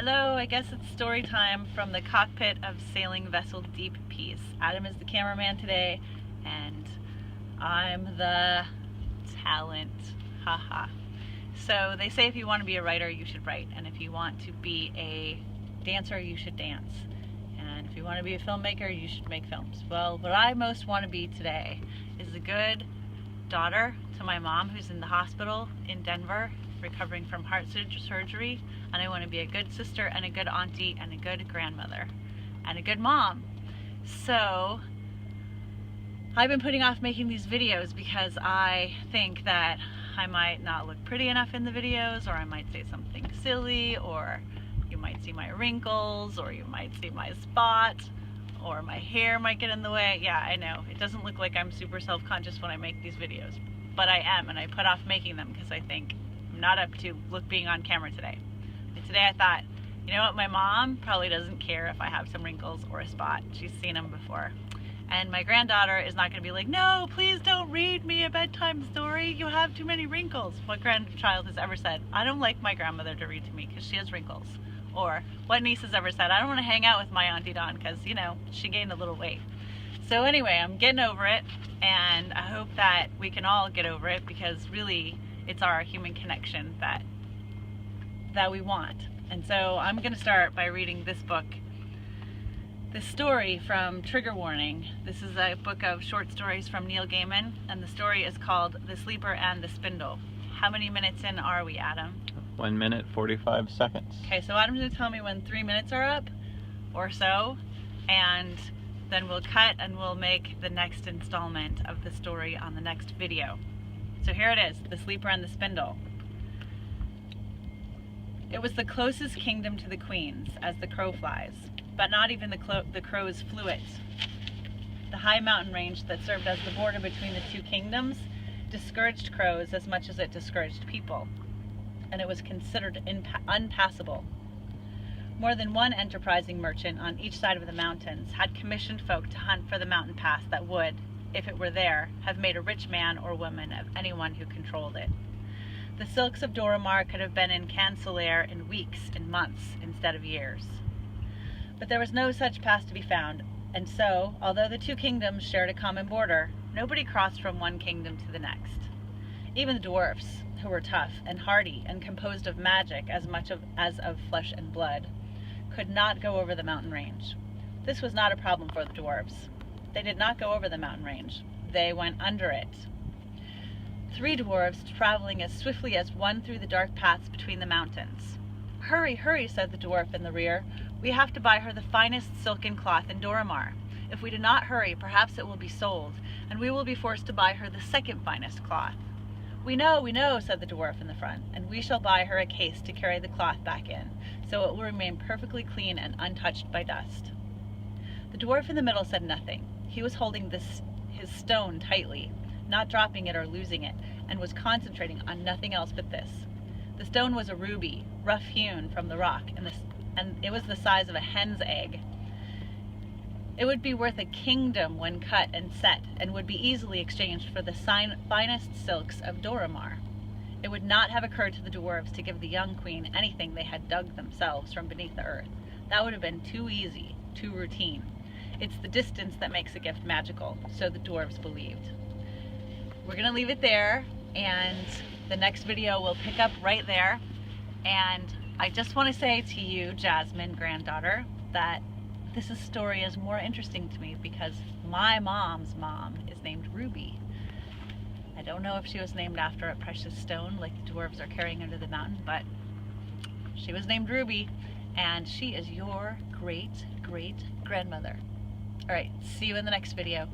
Hello, I guess it's story time from the cockpit of sailing vessel SVDeepPeace. Adam is the cameraman today, and I'm the talent. Haha. So they say if you want to be a writer, you should write, and if you want to be a dancer, you should dance, and if you want to be a filmmaker, you should make films. Well, what I most want to be today is a good daughter to my mom, who's in the hospital in Denver recovering from heart surgery, and I want to be a good sister and a good auntie and a good grandmother and a good mom. So I've been putting off making these videos because I think that I might not look pretty enough in the videos, or I might say something silly, or you might see my wrinkles, or you might see my spot, or my hair might get in the way. Yeah, I know, it doesn't look like I'm super self-conscious when I make these videos, but I am, and I put off making them because I think I'm not up to being on camera today. But today I thought, you know what, my mom probably doesn't care if I have some wrinkles or a spot. She's seen them before. And my granddaughter is not going to be like, no, please don't read me a bedtime story, you have too many wrinkles. What grandchild has ever said, I don't like my grandmother to read to me because she has wrinkles? Or what niece has ever said, I don't want to hang out with my Auntie Dawn because, you know, she gained a little weight. So anyway, I'm getting over it, and I hope that we can all get over it, because really it's our human connection that we want. And so I'm going to start by reading this book, this story from Trigger Warning. This is a book of short stories from Neil Gaiman, and the story is called The Sleeper and the Spindle. How many minutes in are we, Adam? 1 minute, 45 seconds. Okay, so Adam's going to tell me when 3 minutes are up, or so, and then we'll cut and we'll make the next installment of the story on the next video. So here it is, The Sleeper and the Spindle. It was the closest kingdom to the queen's, as the crow flies, but not even the crows flew it. The high mountain range that served as the border between the two kingdoms discouraged crows as much as it discouraged people, and it was considered unpassable. More than one enterprising merchant on each side of the mountains had commissioned folk to hunt for the mountain pass that would, if it were there, have made a rich man or woman of anyone who controlled it. The silks of Doramar could have been in Cancellaire in weeks and months instead of years. But there was no such pass to be found, and so, although the two kingdoms shared a common border, nobody crossed from one kingdom to the next. Even the dwarfs, who were tough and hardy and composed of magic as much as of flesh and blood, could not go over the mountain range. This was not a problem for the dwarves. They did not go over the mountain range. They went under it. 3 dwarves traveling as swiftly as one through the dark paths between the mountains. Hurry, hurry, said the dwarf in the rear. We have to buy her the finest silken cloth in Doramar. If we do not hurry, perhaps it will be sold, and we will be forced to buy her the second finest cloth. We know, said the dwarf in the front, and we shall buy her a case to carry the cloth back in, so it will remain perfectly clean and untouched by dust. The dwarf in the middle said nothing. He was holding his stone tightly, not dropping it or losing it, and was concentrating on nothing else but this. The stone was a ruby, rough-hewn from the rock, and it was the size of a hen's egg. It would be worth a kingdom when cut and set, and would be easily exchanged for the finest silks of Doramar. It would not have occurred to the dwarves to give the young queen anything they had dug themselves from beneath the earth. That would have been too easy, too routine. It's the distance that makes a gift magical, so the dwarves believed. We're going to leave it there, and the next video will pick up right there. And I just want to say to you, Jasmine, granddaughter, that this story is more interesting to me because my mom's mom is named Ruby. I don't know if she was named after a precious stone like the dwarves are carrying under the mountain, but she was named Ruby, and she is your great-great-grandmother. All right, see you in the next video.